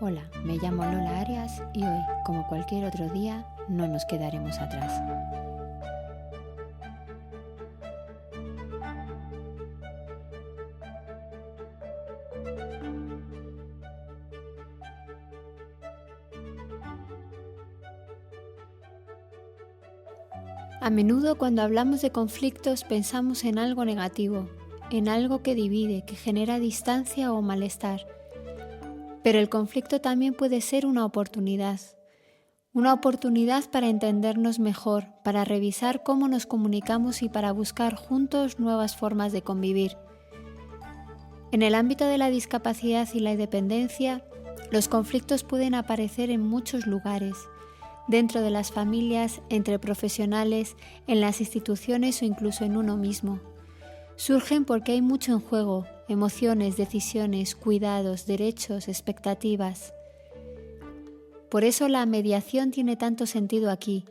Hola, me llamo Lola Arias y hoy, como cualquier otro día, no nos quedaremos atrás. A menudo cuando hablamos de conflictos pensamos en algo negativo, en algo que divide, que genera distancia o malestar. Pero el conflicto también puede ser una oportunidad para entendernos mejor, para revisar cómo nos comunicamos y para buscar juntos nuevas formas de convivir. En el ámbito de la discapacidad y la dependencia, los conflictos pueden aparecer en muchos lugares, dentro de las familias, entre profesionales, en las instituciones o incluso en uno mismo. Surgen porque hay mucho en juego: emociones, decisiones, cuidados, derechos, expectativas. Por eso la mediación tiene tanto sentido aquí,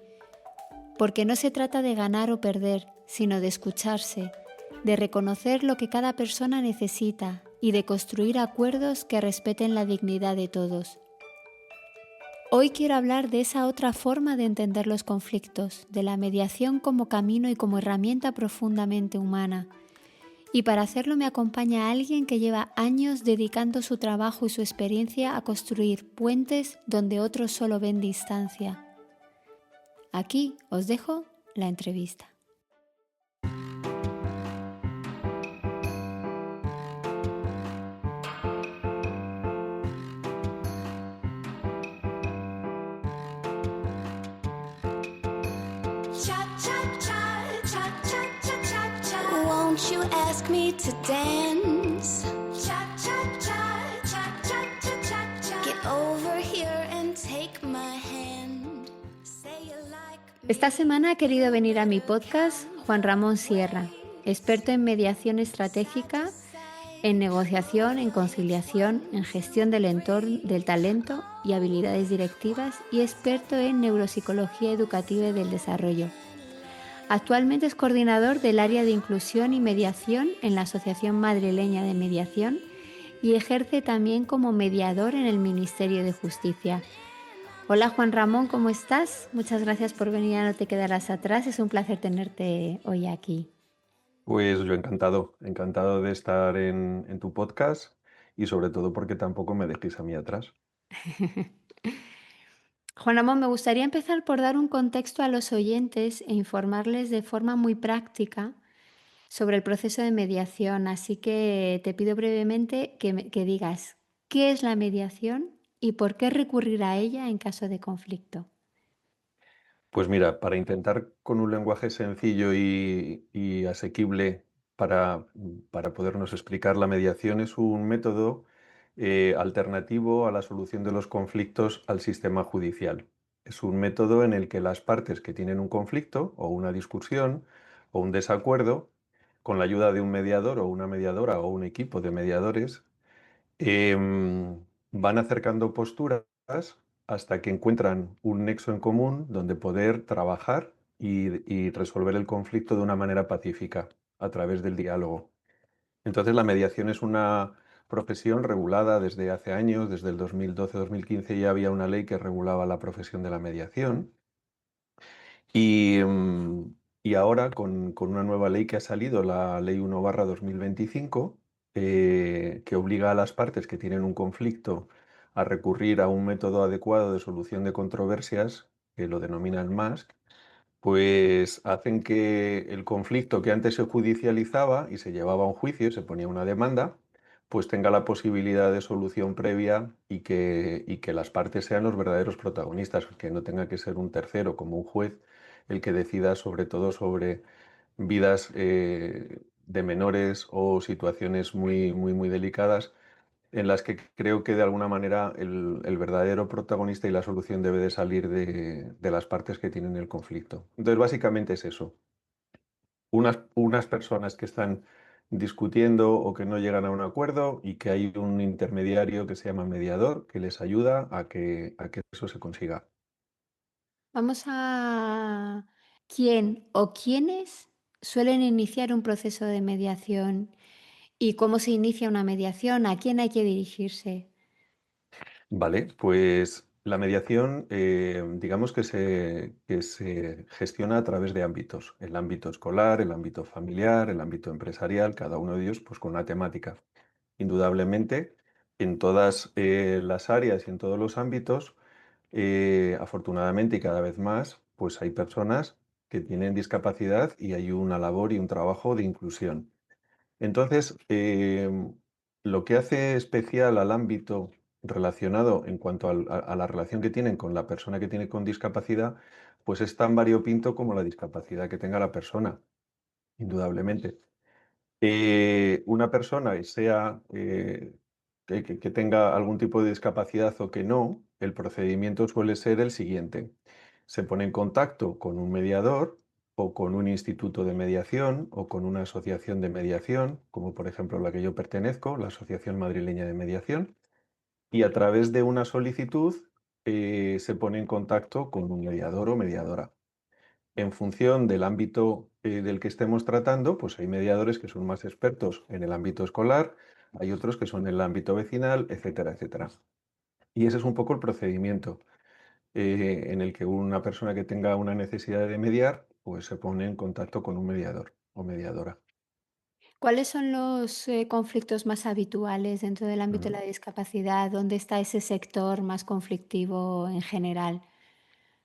porque no se trata de ganar o perder, sino de escucharse, de reconocer lo que cada persona necesita y de construir acuerdos que respeten la dignidad de todos. Hoy quiero hablar de esa otra forma de entender los conflictos, de la mediación como camino y como herramienta profundamente humana. Y para hacerlo me acompaña alguien que lleva años dedicando su trabajo y su experiencia a construir puentes donde otros solo ven distancia. Aquí os dejo la entrevista. Won't you ask me to dance? Get over here and take my hand. Say you like me. Esta semana ha querido venir a mi podcast Juan Ramón Sierra, experto en mediación estratégica, en negociación, en conciliación, en gestión del entorno, del talento y habilidades directivas y experto en neuropsicología educativa y del desarrollo. Actualmente es coordinador del área de inclusión y mediación en la Asociación Madrileña de Mediación y ejerce también como mediador en el Ministerio de Justicia. Hola Juan Ramón, ¿cómo estás? Muchas gracias por venir a No te quedarás atrás. Es un placer tenerte hoy aquí. Pues yo encantado de estar en tu podcast y sobre todo porque tampoco me dejéis a mí atrás. Juan Ramón, me gustaría empezar por dar un contexto a los oyentes e informarles de forma muy práctica sobre el proceso de mediación. Así que te pido brevemente que digas qué es la mediación y por qué recurrir a ella en caso de conflicto. Pues mira, para intentar con un lenguaje sencillo y asequible para podernos explicar, la mediación es un método alternativo a la solución de los conflictos al sistema judicial. Es un método en el que las partes que tienen un conflicto o una discusión o un desacuerdo, con la ayuda de un mediador o una mediadora o un equipo de mediadores, van acercando posturas hasta que encuentran un nexo en común donde poder trabajar y resolver el conflicto de una manera pacífica a través del diálogo. Entonces, la mediación es una profesión regulada desde hace años. Desde el 2012-2015 ya había una ley que regulaba la profesión de la mediación. Y ahora, con una nueva ley que ha salido, la Ley 1/2025, que obliga a las partes que tienen un conflicto a recurrir a un método adecuado de solución de controversias, que lo denominan MASC, pues hacen que el conflicto que antes se judicializaba y se llevaba a un juicio, se ponía una demanda, pues tenga la posibilidad de solución previa y que las partes sean los verdaderos protagonistas, que no tenga que ser un tercero, como un juez, el que decida sobre todo sobre vidas de menores o situaciones muy delicadas, en las que creo que de alguna manera el verdadero protagonista y la solución debe de salir de las partes que tienen el conflicto. Entonces, básicamente es eso. Unas personas que están discutiendo o que no llegan a un acuerdo y que hay un intermediario que se llama mediador que les ayuda a que eso se consiga. Vamos a quién o quiénes suelen iniciar un proceso de mediación y cómo se inicia una mediación, a quién hay que dirigirse. Vale, pues la mediación, digamos que se gestiona a través de ámbitos, el ámbito escolar, el ámbito familiar, el ámbito empresarial, cada uno de ellos pues con una temática. Indudablemente, en todas las áreas y en todos los ámbitos, afortunadamente y cada vez más, pues hay personas que tienen discapacidad y hay una labor y un trabajo de inclusión. Entonces, lo que hace especial al ámbito relacionado en cuanto a la relación que tienen con la persona que tiene con discapacidad, pues es tan variopinto como la discapacidad que tenga la persona, indudablemente. Una persona, sea que tenga algún tipo de discapacidad o que no, el procedimiento suele ser el siguiente. Se pone en contacto con un mediador o con un instituto de mediación o con una asociación de mediación, como por ejemplo la que yo pertenezco, la Asociación Madrileña de Mediación, y a través de una solicitud se pone en contacto con un mediador o mediadora. En función del ámbito del que estemos tratando, pues hay mediadores que son más expertos en el ámbito escolar, hay otros que son en el ámbito vecinal, etcétera, etcétera. Y ese es un poco el procedimiento en el que una persona que tenga una necesidad de mediar, pues se pone en contacto con un mediador o mediadora. ¿Cuáles son los conflictos más habituales dentro del ámbito de Ujú. la discapacidad? ¿Dónde está ese sector más conflictivo en general?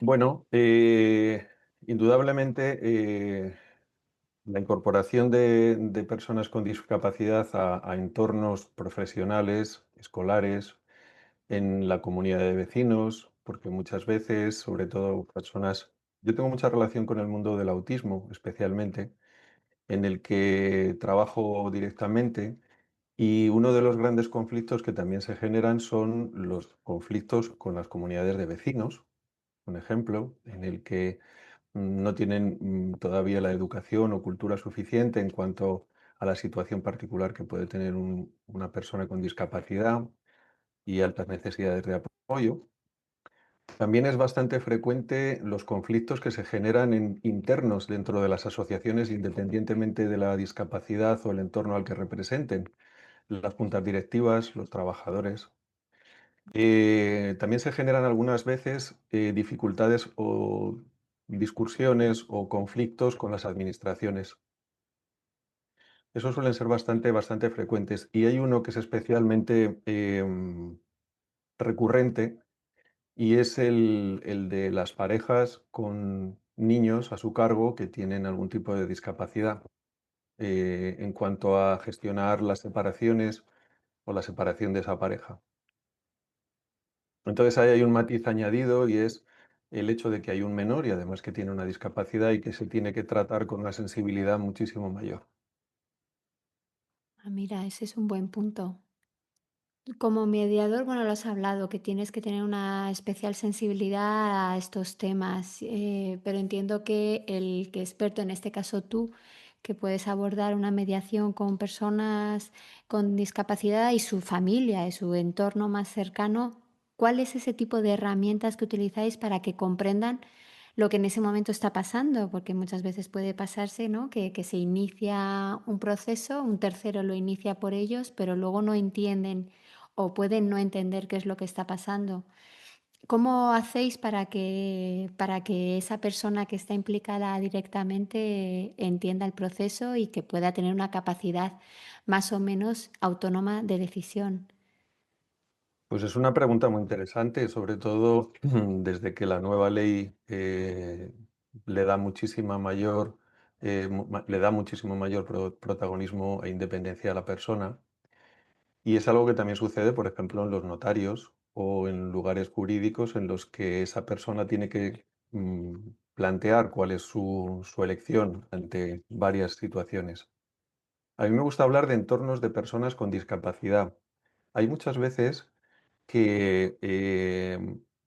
Bueno, indudablemente la incorporación de personas con discapacidad a entornos profesionales, escolares, en la comunidad de vecinos, porque muchas veces, sobre todo personas, yo tengo mucha relación con el mundo del autismo, especialmente, en el que trabajo directamente, y uno de los grandes conflictos que también se generan son los conflictos con las comunidades de vecinos, un ejemplo, en el que no tienen todavía la educación o cultura suficiente en cuanto a la situación particular que puede tener una persona con discapacidad y altas necesidades de apoyo. También es bastante frecuente los conflictos que se generan internos dentro de las asociaciones, independientemente de la discapacidad o el entorno al que representen, las juntas directivas, los trabajadores. También se generan algunas veces dificultades o discusiones o conflictos con las administraciones. Esos suelen ser bastante frecuentes. Y hay uno que es especialmente recurrente, y es el de las parejas con niños a su cargo que tienen algún tipo de discapacidad, en cuanto a gestionar las separaciones o la separación de esa pareja. Entonces ahí hay un matiz añadido, y es el hecho de que hay un menor y además que tiene una discapacidad y que se tiene que tratar con una sensibilidad muchísimo mayor. Ah, mira, ese es un buen punto. Como mediador, bueno, lo has hablado, que tienes que tener una especial sensibilidad a estos temas, pero entiendo que el que experto, en este caso tú, que puedes abordar una mediación con personas con discapacidad y su familia y su entorno más cercano, ¿cuál es ese tipo de herramientas que utilizáis para que comprendan lo que en ese momento está pasando? Porque muchas veces puede pasarse, ¿no? Que se inicia un proceso, un tercero lo inicia por ellos, pero luego no entienden o pueden no entender qué es lo que está pasando. ¿Cómo hacéis para que esa persona que está implicada directamente entienda el proceso y que pueda tener una capacidad más o menos autónoma de decisión? Pues es una pregunta muy interesante, sobre todo desde que la nueva ley le da le da muchísimo mayor protagonismo e independencia a la persona. Y es algo que también sucede, por ejemplo, en los notarios o en lugares jurídicos en los que esa persona tiene que plantear cuál es su elección ante varias situaciones. A mí me gusta hablar de entornos de personas con discapacidad. Hay muchas veces que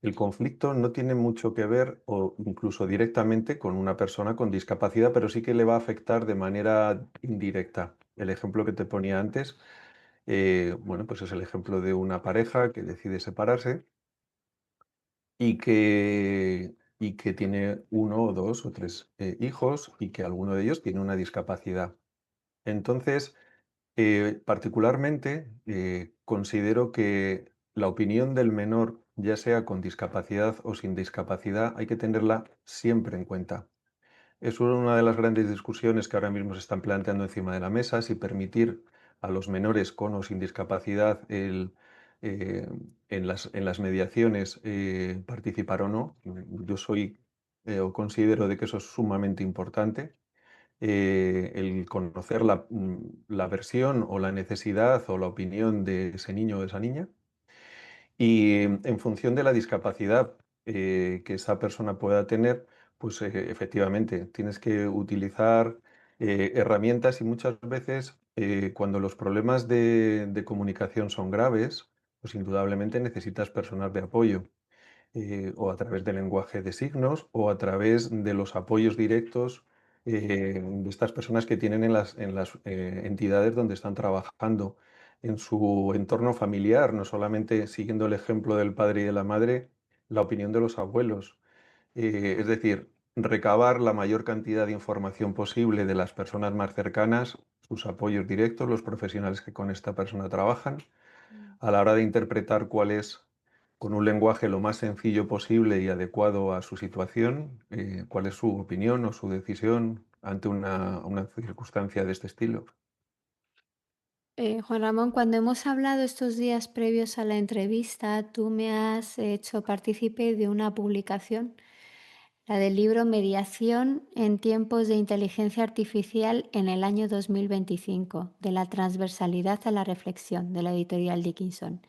el conflicto no tiene mucho que ver o incluso directamente con una persona con discapacidad, pero sí que le va a afectar de manera indirecta. El ejemplo que te ponía antes, bueno, pues es el ejemplo de una pareja que decide separarse y que tiene uno o dos o tres hijos, y que alguno de ellos tiene una discapacidad. Entonces, particularmente, considero que la opinión del menor, ya sea con discapacidad o sin discapacidad, hay que tenerla siempre en cuenta. Es una de las grandes discusiones que ahora mismo se están planteando encima de la mesa, si permitir a los menores con o sin discapacidad eh, en las mediaciones participar o no. Yo soy o considero de que eso es sumamente importante, el conocer la versión o la necesidad o la opinión de ese niño o de esa niña. Y en función de la discapacidad que esa persona pueda tener, pues efectivamente tienes que utilizar herramientas y muchas veces cuando los problemas de comunicación son graves, pues indudablemente necesitas personal de apoyo o a través del lenguaje de signos o a través de los apoyos directos de estas personas que tienen en las entidades donde están trabajando, en su entorno familiar, no solamente siguiendo el ejemplo del padre y de la madre, la opinión de los abuelos. Es decir, recabar la mayor cantidad de información posible de las personas más cercanas, sus apoyos directos, los profesionales que con esta persona trabajan Mm. a la hora de interpretar cuál es, con un lenguaje lo más sencillo posible y adecuado a su situación, cuál es su opinión o su decisión ante una circunstancia de este estilo. Juan Ramón, cuando hemos hablado estos días previos a la entrevista, tú me has hecho partícipe de una publicación, la del libro Mediación en tiempos de inteligencia artificial en el año 2025, de la transversalidad a la reflexión, de la editorial Dickinson.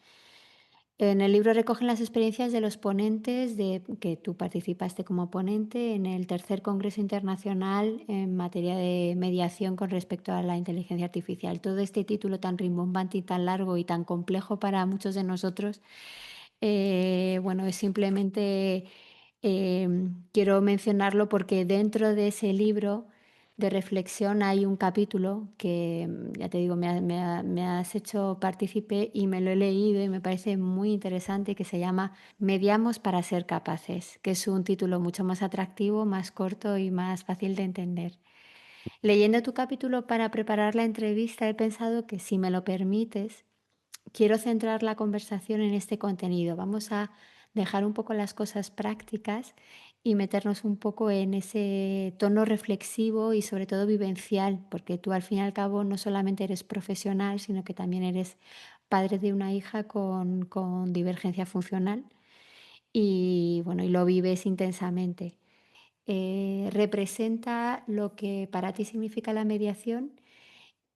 En el libro recogen las experiencias de los ponentes, de que tú participaste como ponente en el tercer Congreso Internacional en materia de mediación con respecto a la inteligencia artificial. Todo este título tan rimbombante y tan largo y tan complejo para muchos de nosotros, bueno, es simplemente quiero mencionarlo porque dentro de ese libro de reflexión hay un capítulo que, ya te digo, me has hecho partícipe y me lo he leído y me parece muy interesante, que se llama Mediamos para ser capaces, que es un título mucho más atractivo, más corto y más fácil de entender. Leyendo tu capítulo para preparar la entrevista he pensado que, si me lo permites, quiero centrar la conversación en este contenido. Vamos a dejar un poco las cosas prácticas y meternos un poco en ese tono reflexivo y sobre todo vivencial, porque tú al fin y al cabo no solamente eres profesional, sino que también eres padre de una hija con divergencia funcional y bueno, y lo vives intensamente. Representa lo que para ti significa la mediación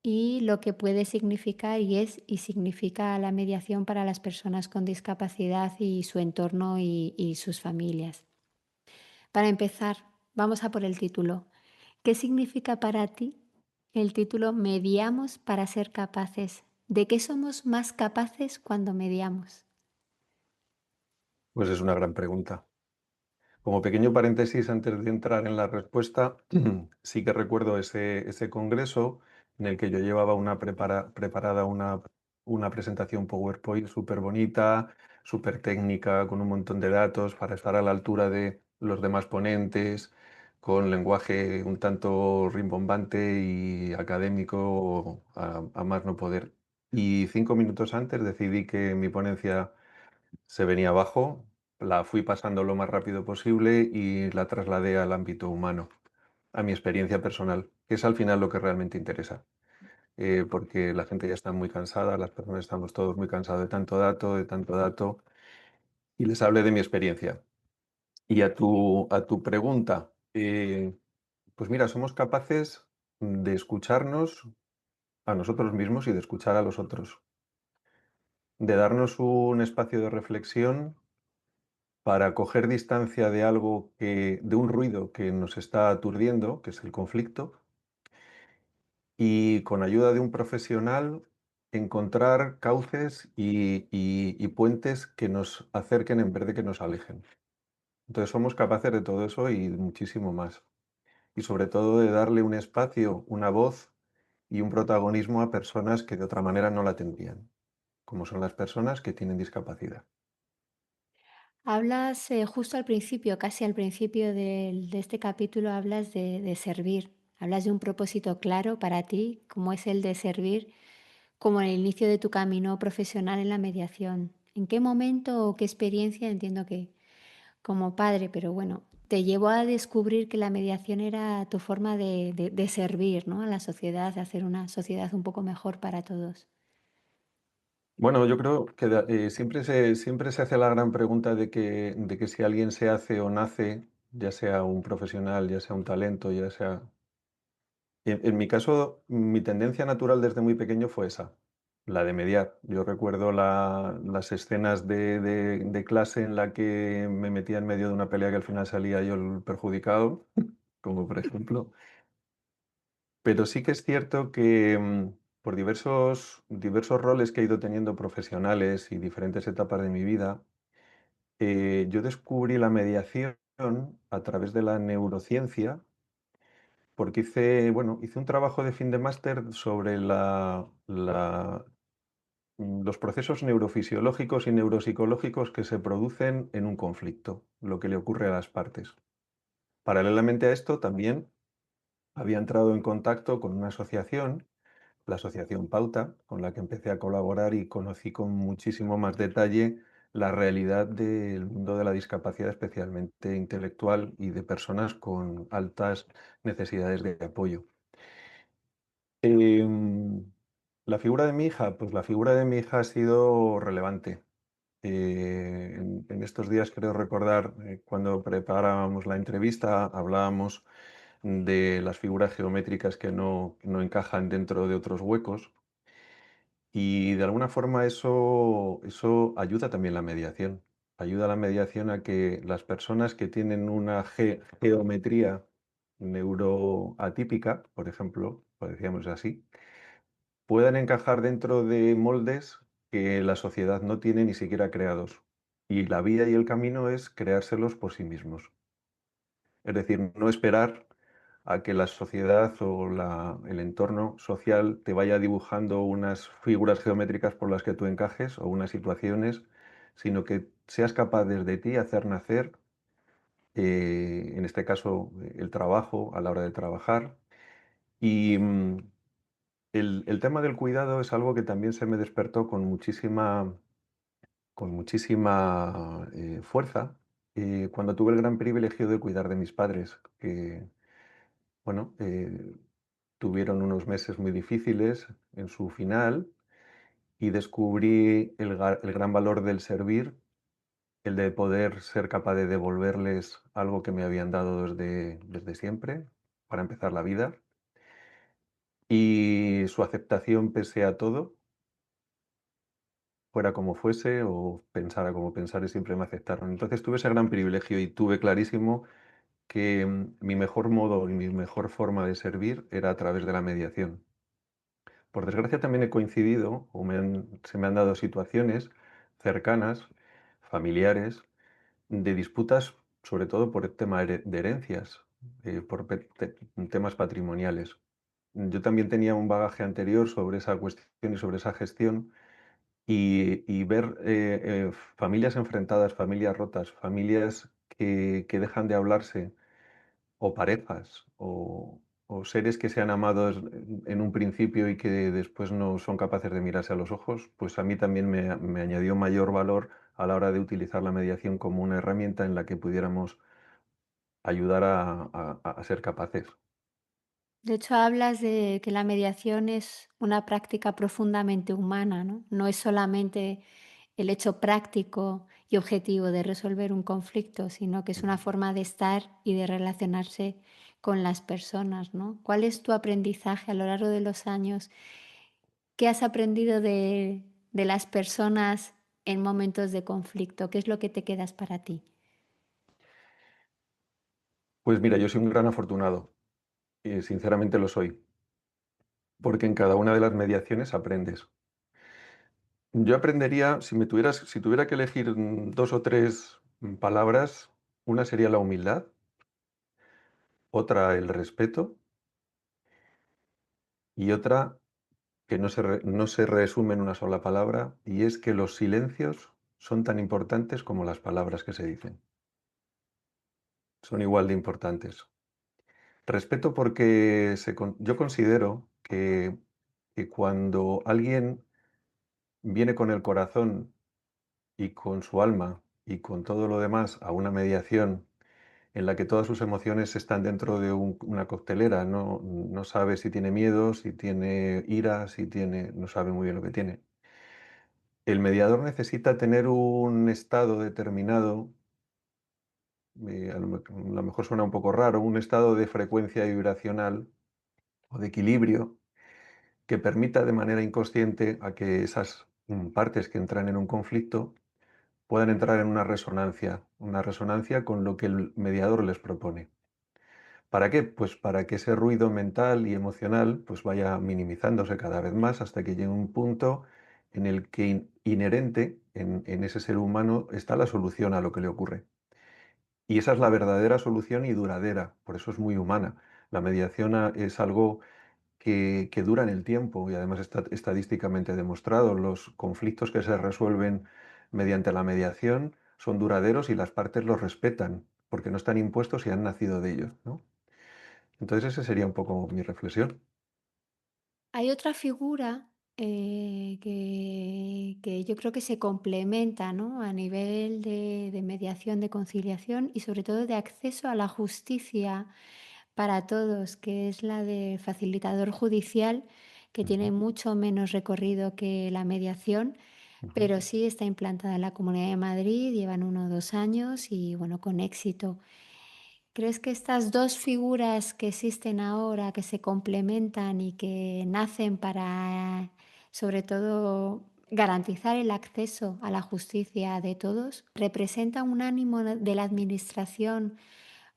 y lo que puede significar y es y significa la mediación para las personas con discapacidad y su entorno y sus familias. Para empezar, vamos a por el título. ¿Qué significa para ti el título Mediamos para ser capaces? ¿De qué somos más capaces cuando mediamos? Pues es una gran pregunta. Como pequeño paréntesis, antes de entrar en la respuesta, sí que recuerdo ese congreso en el que yo llevaba preparada una presentación PowerPoint súper bonita, súper técnica, con un montón de datos para estar a la altura de los demás ponentes, con lenguaje un tanto rimbombante y académico a más no poder. Y 5 minutos antes decidí que mi ponencia se venía abajo, la fui pasando lo más rápido posible y la trasladé al ámbito humano, a mi experiencia personal, que es al final lo que realmente interesa. Porque la gente ya está muy cansada, las personas estamos todos muy cansados de tanto dato, y les hablé de mi experiencia. Y a tu pregunta, pues mira, somos capaces de escucharnos a nosotros mismos y de escuchar a los otros, de darnos un espacio de reflexión para coger distancia de algo de un ruido que nos está aturdiendo, que es el conflicto, y con ayuda de un profesional encontrar cauces y puentes que nos acerquen en vez de que nos alejen. Entonces somos capaces de todo eso y muchísimo más. Y sobre todo de darle un espacio, una voz y un protagonismo a personas que de otra manera no la tendrían, como son las personas que tienen discapacidad. Hablas justo al principio, casi al principio de este capítulo, hablas de servir, hablas de un propósito claro para ti, como es el de servir como en el inicio de tu camino profesional en la mediación. ¿En qué momento o qué experiencia, entiendo que como padre, pero bueno, te llevó a descubrir que la mediación era tu forma de servir, ¿no? A la sociedad, de hacer una sociedad un poco mejor para todos? Bueno, yo creo que siempre se hace la gran pregunta de que si alguien se hace o nace, ya sea un profesional, ya sea un talento, ya sea... En mi caso, mi tendencia natural desde muy pequeño fue esa, la de mediar. Yo recuerdo las escenas de clase en la que me metía en medio de una pelea que al final salía yo el perjudicado, como por ejemplo. Pero sí que es cierto que por diversos roles que he ido teniendo profesionales y diferentes etapas de mi vida, yo descubrí la mediación a través de la neurociencia, porque hice un trabajo de fin de máster sobre los procesos neurofisiológicos y neuropsicológicos que se producen en un conflicto, lo que le ocurre a las partes. Paralelamente a esto, también había entrado en contacto con una asociación, la Asociación Pauta, con la que empecé a colaborar y conocí con muchísimo más detalle la realidad del mundo de la discapacidad, especialmente intelectual y de personas con altas necesidades de apoyo. Em, la figura de mi hija, pues la figura de mi hija ha sido relevante. En estos días creo recordar, cuando preparábamos la entrevista, hablábamos de las figuras geométricas que no encajan dentro de otros huecos. Y de alguna forma eso ayuda también la mediación. Ayuda a la mediación a que las personas que tienen una geometría neuroatípica, por ejemplo, lo decíamos así, puedan encajar dentro de moldes que la sociedad no tiene ni siquiera creados. Y la vía y el camino es creárselos por sí mismos. Es decir, no esperar a que la sociedad o el entorno social te vaya dibujando unas figuras geométricas por las que tú encajes o unas situaciones, sino que seas capaz desde ti hacer nacer, en este caso, el trabajo a la hora de trabajar. Y el tema del cuidado es algo que también se me despertó con muchísima fuerza cuando tuve el gran privilegio de cuidar de mis padres, que bueno, tuvieron unos meses muy difíciles en su final y descubrí el gran valor del servir, el de poder ser capaz de devolverles algo que me habían dado desde siempre, para empezar la vida, y su aceptación pese a todo, fuera como fuese o pensara como pensara, siempre me aceptaron. Entonces tuve ese gran privilegio y tuve clarísimo que mi mejor modo y mi mejor forma de servir era a través de la mediación. Por desgracia también he coincidido o se me han dado situaciones cercanas, familiares, de disputas, sobre todo por el tema de herencias, por temas patrimoniales. Yo también tenía un bagaje anterior sobre esa cuestión y sobre esa gestión y ver familias enfrentadas, familias rotas, familias que dejan de hablarse o parejas, o seres que se han amado en un principio y que después no son capaces de mirarse a los ojos, pues a mí también me añadió mayor valor a la hora de utilizar la mediación como una herramienta en la que pudiéramos ayudar a ser capaces. De hecho, hablas de que la mediación es una práctica profundamente humana, ¿no? No es solamente el hecho práctico y objetivo de resolver un conflicto, sino que es una forma de estar y de relacionarse con las personas, ¿no? ¿Cuál es tu aprendizaje a lo largo de los años? ¿Qué has aprendido de las personas en momentos de conflicto? ¿Qué es lo que te quedas para ti? Pues mira, yo soy un gran afortunado, y sinceramente lo soy, porque en cada una de las mediaciones aprendes. Yo aprendería, si tuviera que elegir dos o tres palabras, una sería la humildad, otra el respeto y otra que no se resume en una sola palabra, y es que los silencios son tan importantes como las palabras que se dicen. Son igual de importantes. Respeto porque yo considero que cuando alguien viene con el corazón y con su alma y con todo lo demás a una mediación en la que todas sus emociones están dentro de una coctelera, no sabe si tiene miedo, si tiene ira, si tiene, no sabe muy bien lo que tiene. El mediador necesita tener un estado determinado, a lo mejor suena un poco raro, un estado de frecuencia vibracional o de equilibrio que permita de manera inconsciente a que esas partes que entran en un conflicto puedan entrar en una resonancia con lo que el mediador les propone. ¿Para qué? Pues para que ese ruido mental y emocional pues vaya minimizándose cada vez más hasta que llegue un punto en el que inherente en ese ser humano está la solución a lo que le ocurre. Y esa es la verdadera solución y duradera, por eso es muy humana. La mediación es algo que dura en el tiempo y además está estadísticamente demostrado. Los conflictos que se resuelven mediante la mediación son duraderos y las partes los respetan, porque no están impuestos y han nacido de ellos, ¿no? Entonces esa sería un poco mi reflexión. Hay otra figura que yo creo que se complementa, ¿no? A nivel de mediación, de conciliación y sobre todo de acceso a la justicia para todos, que es la de facilitador judicial, que tiene Ujú, mucho menos recorrido que la mediación, ujú. pero sí está implantada en la Comunidad de Madrid, llevan 1 o 2 años y bueno, con éxito. ¿Crees que estas dos figuras que existen ahora, que se complementan y que nacen para, sobre todo, garantizar el acceso a la justicia de todos, representan un ánimo de la Administración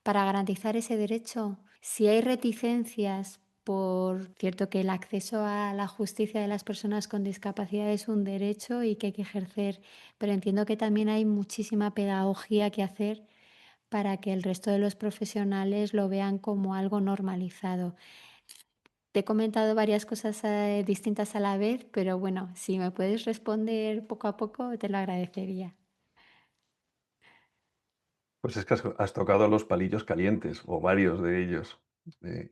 para garantizar ese derecho? Si hay reticencias, por cierto que el acceso a la justicia de las personas con discapacidad es un derecho y que hay que ejercer, pero entiendo que también hay muchísima pedagogía que hacer para que el resto de los profesionales lo vean como algo normalizado. Te he comentado varias cosas distintas a la vez, pero bueno, si me puedes responder poco a poco, te lo agradecería. Pues es que has tocado los palillos calientes, o varios de ellos. Eh,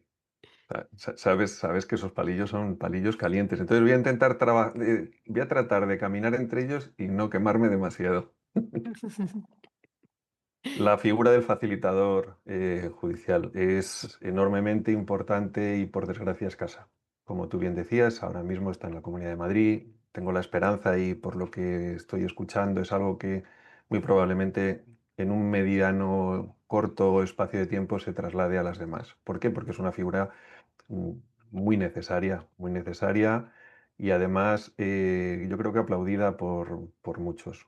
sabes que esos palillos son palillos calientes. Entonces voy a tratar de caminar entre ellos y no quemarme demasiado. La figura del facilitador judicial es enormemente importante y por desgracia escasa. Como tú bien decías, ahora mismo está en la Comunidad de Madrid. Tengo la esperanza y por lo que estoy escuchando es algo que muy probablemente en un mediano corto espacio de tiempo se traslade a las demás. ¿Por qué? Porque es una figura mm, muy necesaria y además yo creo que aplaudida por muchos.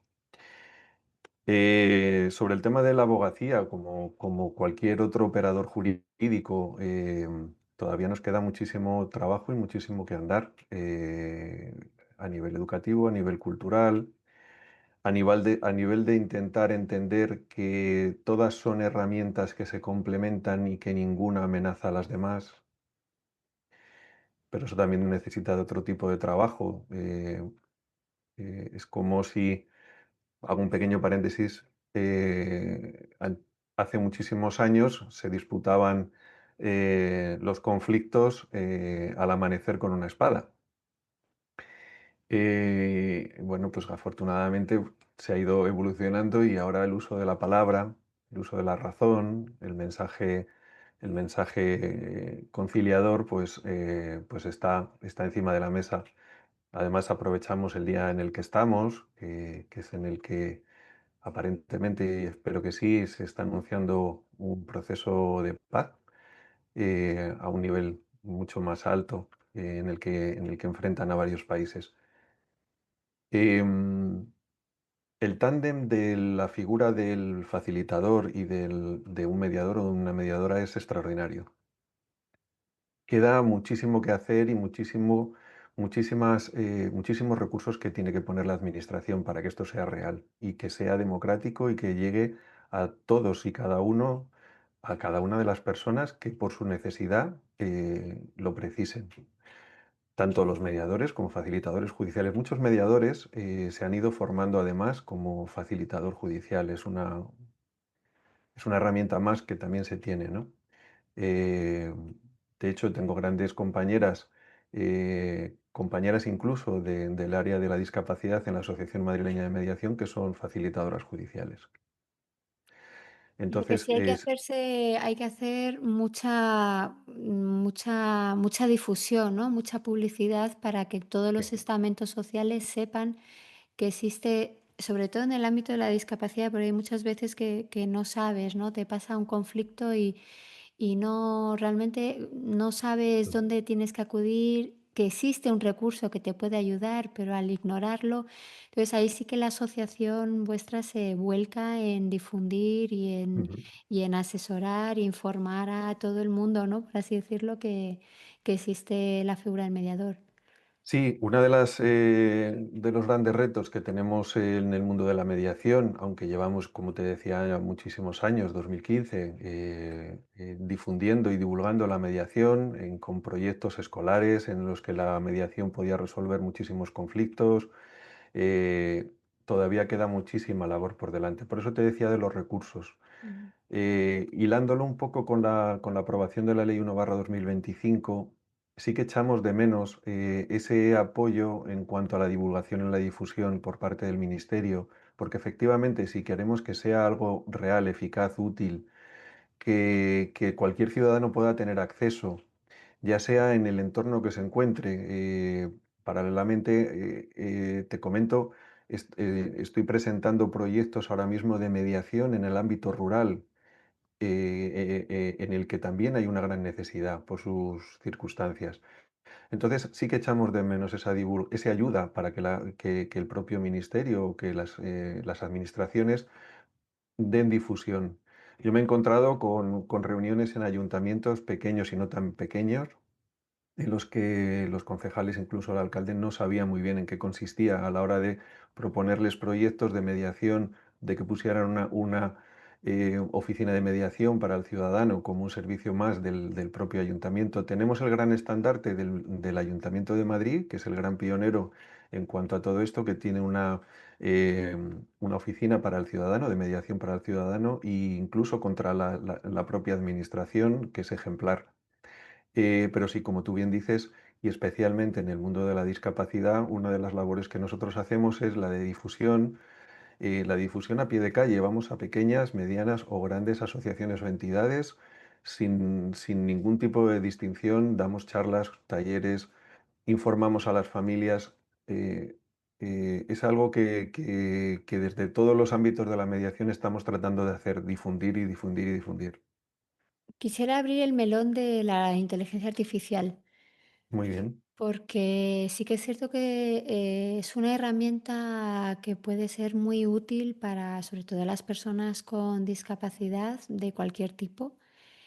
Sobre el tema de la abogacía, como cualquier otro operador jurídico, todavía nos queda muchísimo trabajo y muchísimo que andar a nivel educativo, a nivel cultural, a nivel de intentar entender que todas son herramientas que se complementan y que ninguna amenaza a las demás, pero eso también necesita de otro tipo de trabajo. Es como si hago un pequeño paréntesis. Hace muchísimos años se disputaban los conflictos al amanecer con una espada. Bueno, pues afortunadamente se ha ido evolucionando y ahora el uso de la palabra, el uso de la razón, el mensaje conciliador, pues está encima de la mesa. Además, aprovechamos el día en el que estamos, que es en el que aparentemente, y espero que sí, se está anunciando un proceso de paz a un nivel mucho más alto en el que enfrentan a varios países. Em, el tándem de la figura del facilitador y de un mediador o de una mediadora es extraordinario. Queda muchísimo que hacer y muchísimos recursos que tiene que poner la administración para que esto sea real y que sea democrático y que llegue a todos y cada uno, a cada una de las personas que por su necesidad lo precisen. Tanto los mediadores como facilitadores judiciales. Muchos mediadores se han ido formando además como facilitador judicial. Es una herramienta más que también se tiene, ¿no? Eh, de hecho, tengo grandes compañeras compañeras incluso del área de la discapacidad en la Asociación Madrileña de Mediación, que son facilitadoras judiciales. Y lo que Entonces, sí hay que hacer mucha difusión, ¿no? Mucha publicidad para que todos los sí. estamentos sociales sepan que existe, sobre todo en el ámbito de la discapacidad, porque hay muchas veces que no sabes, ¿no? Te pasa un conflicto y no realmente no sabes Ujú, dónde tienes que acudir, que existe un recurso que te puede ayudar, pero al ignorarlo, entonces ahí sí que la asociación vuestra se vuelca en difundir ujú. y en asesorar, informar a todo el mundo, ¿no? Por así decirlo, que existe la figura del mediador. Sí, una de los grandes retos que tenemos en el mundo de la mediación, aunque llevamos, como te decía, ya muchísimos años, 2015, difundiendo y divulgando la mediación con proyectos escolares en los que la mediación podía resolver muchísimos conflictos, eh, todavía queda muchísima labor por delante. Por eso te decía de los recursos. Ujú, Hilándolo un poco con la aprobación de la Ley 1/2025, sí que echamos de menos ese apoyo en cuanto a la divulgación y la difusión por parte del Ministerio, porque efectivamente si queremos que sea algo real, eficaz, útil, que cualquier ciudadano pueda tener acceso, ya sea en el entorno que se encuentre. Paralelamente, te comento, estoy presentando proyectos ahora mismo de mediación en el ámbito rural, en el que también hay una gran necesidad por sus circunstancias. Entonces, sí que echamos de menos esa ayuda para que el propio ministerio o que las administraciones den difusión. Yo me he encontrado con reuniones en ayuntamientos pequeños y no tan pequeños, en los que los concejales, incluso el alcalde, no sabía muy bien en qué consistía a la hora de proponerles proyectos de mediación, de que pusieran una oficina de mediación para el ciudadano como un servicio más del propio ayuntamiento. Tenemos el gran estandarte del Ayuntamiento de Madrid, que es el gran pionero en cuanto a todo esto, que tiene eh, una oficina para el ciudadano, de mediación para el ciudadano, e incluso contra la propia administración, que es ejemplar. Pero sí, como tú bien dices, y especialmente en el mundo de la discapacidad, una de las labores que nosotros hacemos es la difusión a pie de calle. Vamos a pequeñas, medianas o grandes asociaciones o entidades sin ningún tipo de distinción, damos charlas, talleres, informamos a las familias. eh, es algo que desde todos los ámbitos de la mediación estamos tratando de hacer, difundir y difundir y difundir. quisiera abrir el melón de la inteligencia artificial. Muy bien. Porque sí que es cierto que es una herramienta que puede ser muy útil para, sobre todo, las personas con discapacidad de cualquier tipo,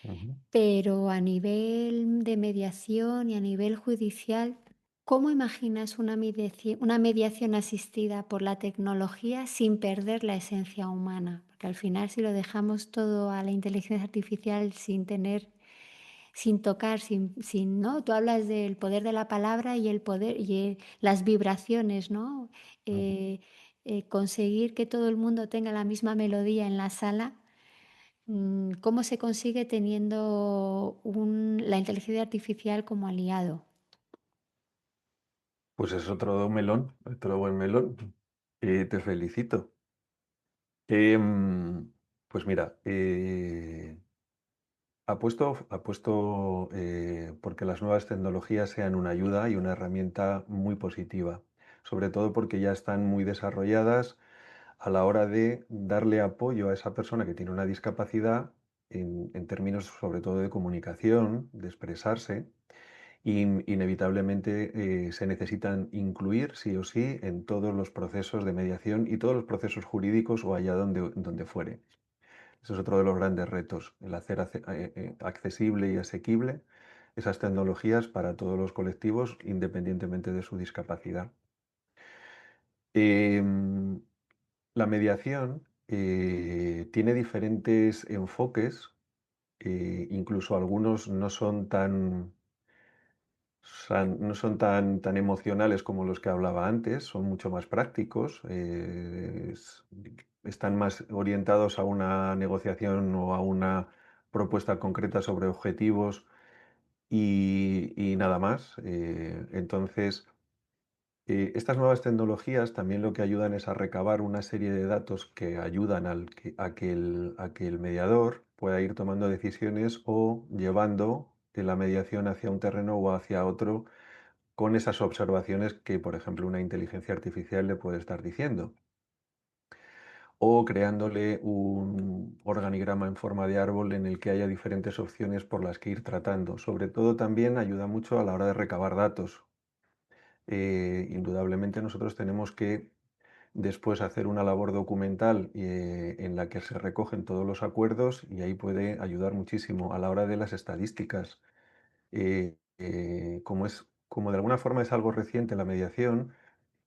Ujú. pero a nivel de mediación y a nivel judicial, ¿cómo imaginas una mediación asistida por la tecnología sin perder la esencia humana? Porque al final, si lo dejamos todo a la inteligencia artificial sin tener sin tocar, ¿no? Tú hablas del poder de la palabra y el poder las vibraciones, ¿no? Ujú. Eh, conseguir que todo el mundo tenga la misma melodía en la sala, ¿cómo se consigue teniendo la inteligencia artificial como aliado? Pues es otro melón, otro buen melón. Te felicito. Em, pues mira, apuesto porque las nuevas tecnologías sean una ayuda y una herramienta muy positiva, sobre todo porque ya están muy desarrolladas a la hora de darle apoyo a esa persona que tiene una discapacidad en términos sobre todo de comunicación, de expresarse. Inevitablemente se necesitan incluir sí o sí en todos los procesos de mediación y todos los procesos jurídicos o allá donde fuere. Ese es otro de los grandes retos, el hacer accesible y asequible esas tecnologías para todos los colectivos, independientemente de su discapacidad. Em, la mediación tiene diferentes enfoques, incluso algunos no son tan emocionales como los que hablaba antes, son mucho más prácticos, están más orientados a una negociación o a una propuesta concreta sobre objetivos y nada más. Entonces, Estas nuevas tecnologías también lo que ayudan es a recabar una serie de datos que ayudan a que el mediador pueda ir tomando decisiones o llevando la mediación hacia un terreno o hacia otro con esas observaciones que, por ejemplo, una inteligencia artificial le puede estar diciendo. O creándole un organigrama en forma de árbol en el que haya diferentes opciones por las que ir tratando. Sobre todo también ayuda mucho a la hora de recabar datos. Indudablemente nosotros tenemos que después hacer una labor documental en la que se recogen todos los acuerdos y ahí puede ayudar muchísimo a la hora de las estadísticas. Como de alguna forma es algo reciente la mediación,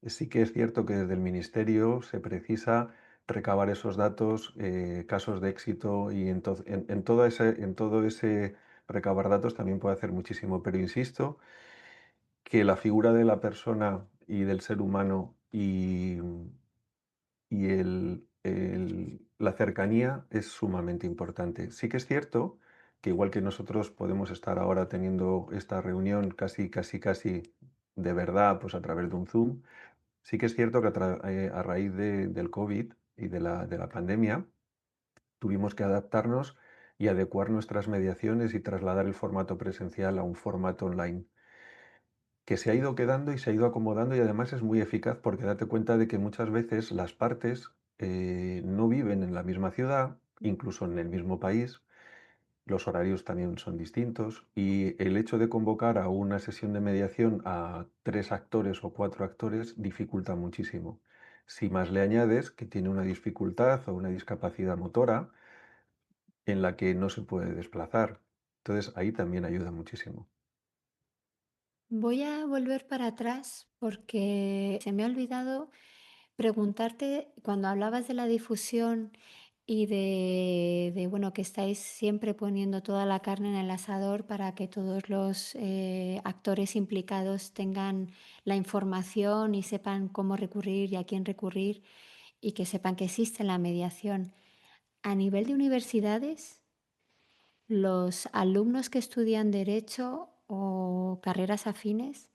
sí que es cierto que desde el ministerio se precisa recabar esos datos, casos de éxito y en todo ese recabar datos también puede hacer muchísimo, pero insisto que la figura de la persona y del ser humano y la cercanía es sumamente importante. Sí que es cierto que igual que nosotros podemos estar ahora teniendo esta reunión casi de verdad, pues a través de un Zoom, sí que es cierto que a raíz del COVID y de la pandemia tuvimos que adaptarnos y adecuar nuestras mediaciones y trasladar el formato presencial a un formato online que se ha ido quedando y se ha ido acomodando y además es muy eficaz porque date cuenta de que muchas veces las partes no viven en la misma ciudad, incluso en el mismo país, los horarios también son distintos y el hecho de convocar a una sesión de mediación a 3 actores o 4 actores dificulta muchísimo. Si más le añades que tiene una dificultad o una discapacidad motora en la que no se puede desplazar, entonces ahí también ayuda muchísimo. Voy a volver para atrás porque se me ha olvidado preguntarte cuando hablabas de la difusión y bueno, que estáis siempre poniendo toda la carne en el asador para que todos los actores implicados tengan la información y sepan cómo recurrir y a quién recurrir y que sepan que existe la mediación. A nivel de universidades, los alumnos que estudian derecho o carreras afines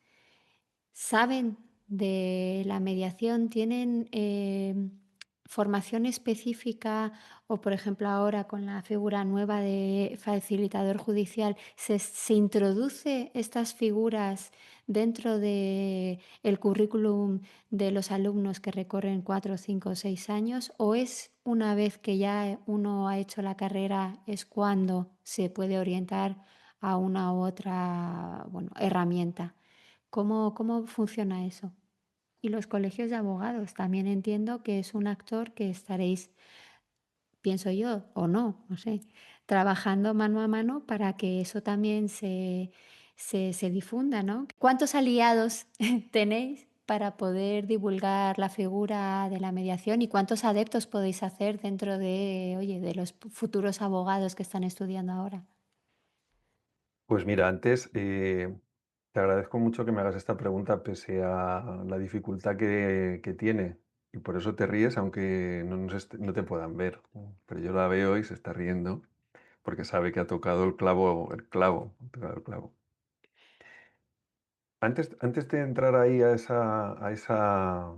saben de la mediación, tienen formación específica o, por ejemplo, ahora con la figura nueva de facilitador judicial, se introduce estas figuras dentro de el currículum de los alumnos que recorren 4, 5, 6 años, o es una vez que ya uno ha hecho la carrera es cuando se puede orientar a una u otra, bueno, herramienta. ¿Cómo funciona eso? Y los colegios de abogados, también entiendo que es un actor que estaréis, pienso yo, o no, no sé, trabajando mano a mano para que eso también se difunda, ¿no? ¿Cuántos aliados tenéis para poder divulgar la figura de la mediación y cuántos adeptos podéis hacer dentro de, oye, de los futuros abogados que están estudiando ahora? Pues mira, antes te agradezco mucho que me hagas esta pregunta pese a la dificultad que tiene. Y por eso te ríes, aunque no te puedan ver. Pero yo la veo y se está riendo porque sabe que ha tocado ha tocado el clavo. Antes de entrar ahí a esa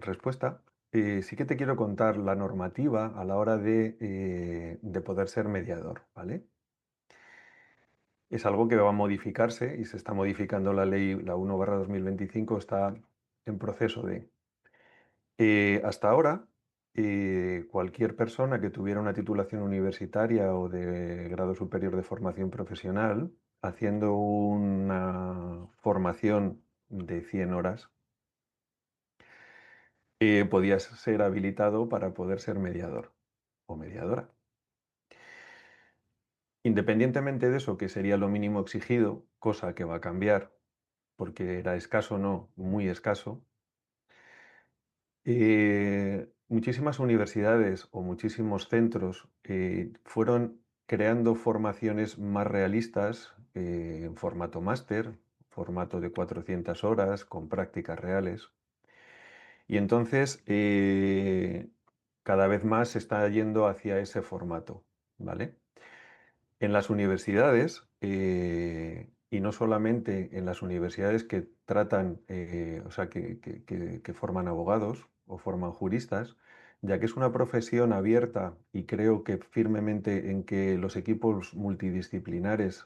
respuesta, sí que te quiero contar la normativa a la hora de poder ser mediador, ¿vale? Es algo que va a modificarse y se está modificando la ley, la 1/2025 está en proceso de. Hasta ahora, cualquier persona que tuviera una titulación universitaria o de grado superior de formación profesional, haciendo una formación de 100 horas, podía ser habilitado para poder ser mediador o mediadora. Independientemente de eso, que sería lo mínimo exigido, cosa que va a cambiar porque era escaso, no, muy escaso. Muchísimas universidades o muchísimos centros fueron creando formaciones más realistas en formato máster, formato de 400 horas, con prácticas reales. Y entonces cada vez más se está yendo hacia ese formato, ¿vale? En las universidades, y no solamente en las universidades que tratan, o sea, que forman abogados o forman juristas, ya que es una profesión abierta y creo que firmemente en que los equipos multidisciplinares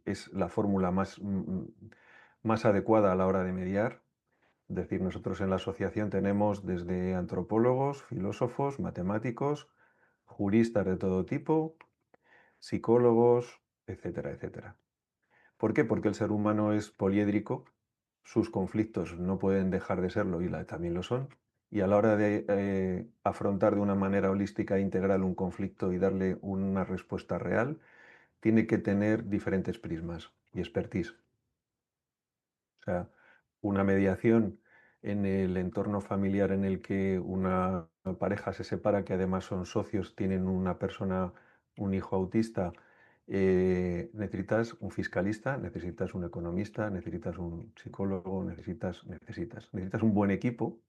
es la fórmula más adecuada a la hora de mediar. Es decir, nosotros en la asociación tenemos desde antropólogos, filósofos, matemáticos, juristas de todo tipo, psicólogos, etcétera, etcétera. ¿Por qué? Porque el ser humano es poliédrico, sus conflictos no pueden dejar de serlo y también lo son, y a la hora de afrontar de una manera holística e integral un conflicto y darle una respuesta real, tiene que tener diferentes prismas y expertise. O sea, una mediación en el entorno familiar en el que una pareja se separa, que además son socios, tienen una persona, un hijo autista, necesitas un fiscalista, necesitas un economista, necesitas un psicólogo, necesitas un buen equipo.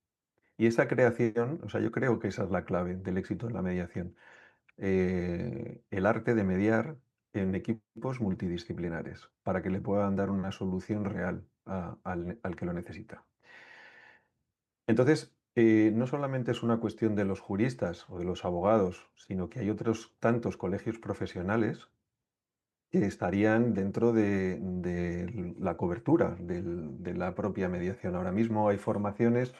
Y esa creación, o sea, yo creo que esa es la clave del éxito en la mediación. El arte de mediar en equipos multidisciplinares para que le puedan dar una solución real al que lo necesita. Entonces, no solamente es una cuestión de los juristas o de los abogados, sino que hay otros tantos colegios profesionales que estarían dentro de la cobertura de la propia mediación. Ahora mismo hay formaciones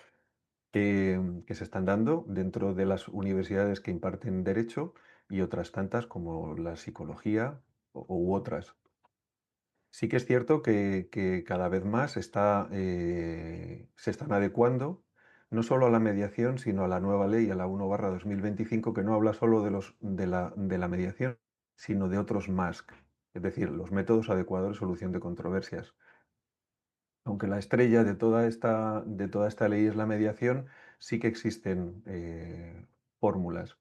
que se están dando dentro de las universidades que imparten derecho y otras tantas como la psicología u otras. Sí que es cierto que cada vez más se están adecuando no solo a la mediación, sino a la nueva ley, a la 1/2025, que no habla solo de la mediación, sino de otros más, es decir, los métodos adecuados de solución de controversias. Aunque la estrella de toda esta ley es la mediación, sí que existen fórmulas.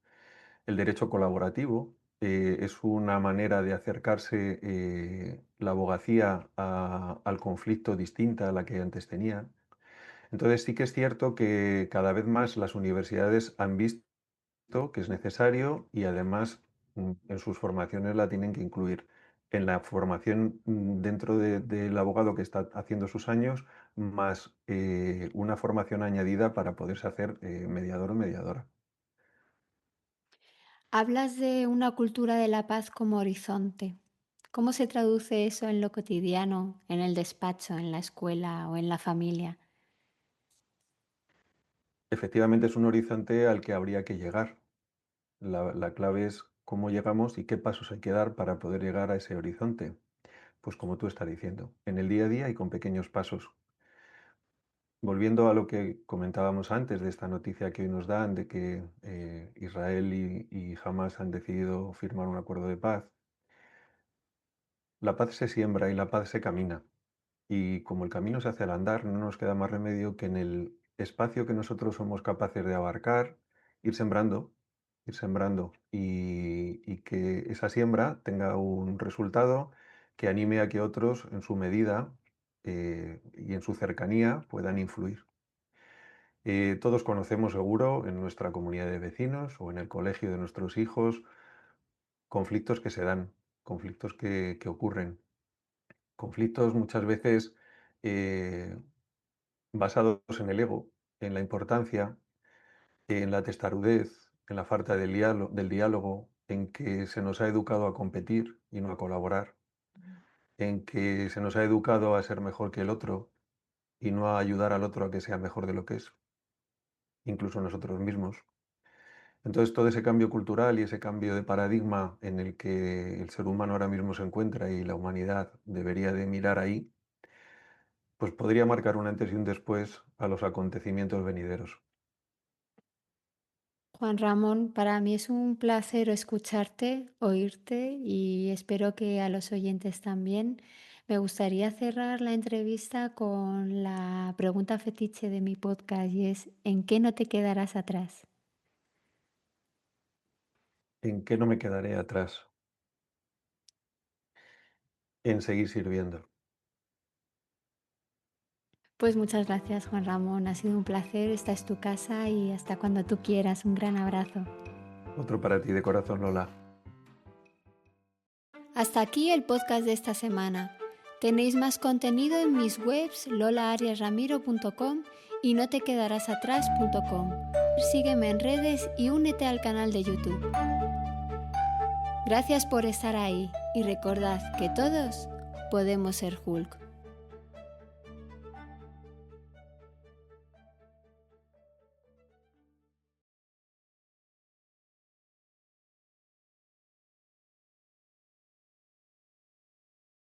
El derecho colaborativo es una manera de acercarse la abogacía al conflicto distinta a la que antes tenía. Entonces sí que es cierto que cada vez más las universidades han visto que es necesario y además en sus formaciones la tienen que incluir. En la formación dentro del abogado que está haciendo sus años, más una formación añadida para poderse hacer mediador o mediadora. Hablas de una cultura de la paz como horizonte. ¿Cómo se traduce eso en lo cotidiano, en el despacho, en la escuela o en la familia? Efectivamente es un horizonte al que habría que llegar. La clave es cómo llegamos y qué pasos hay que dar para poder llegar a ese horizonte. Pues como tú estás diciendo, en el día a día y con pequeños pasos. Volviendo a lo que comentábamos antes de esta noticia que hoy nos dan de que Israel y Hamas han decidido firmar un acuerdo de paz, la paz se siembra y la paz se camina. Y como el camino se hace al andar, no nos queda más remedio que en el espacio que nosotros somos capaces de abarcar, ir sembrando, ir sembrando y que esa siembra tenga un resultado que anime a que otros en su medida y en su cercanía puedan influir. Todos conocemos seguro en nuestra comunidad de vecinos o en el colegio de nuestros hijos conflictos que se dan, conflictos que ocurren, conflictos muchas veces eh, basados en el ego, en la importancia, en la testarudez, en la falta del diálogo, en que se nos ha educado a competir y no a colaborar, en que se nos ha educado a ser mejor que el otro y no a ayudar al otro a que sea mejor de lo que es, incluso nosotros mismos. Entonces, todo ese cambio cultural y ese cambio de paradigma en el que el ser humano ahora mismo se encuentra y la humanidad debería de mirar ahí, pues podría marcar un antes y un después a los acontecimientos venideros. Juan Ramón, para mí es un placer escucharte, oírte y espero que a los oyentes también. Me gustaría cerrar la entrevista con la pregunta fetiche de mi podcast y es, ¿en qué no te quedarás atrás? ¿En qué no me quedaré atrás? En seguir sirviendo. Pues muchas gracias, Juan Ramón. Ha sido un placer. Esta es tu casa y hasta cuando tú quieras. Un gran abrazo. Otro para ti de corazón, Lola. Hasta aquí el podcast de esta semana. Tenéis más contenido en mis webs lolaariasramiro.com y notequedarasatrás.com. Sígueme en redes y únete al canal de YouTube. Gracias por estar ahí y recordad que todos podemos ser Hulk.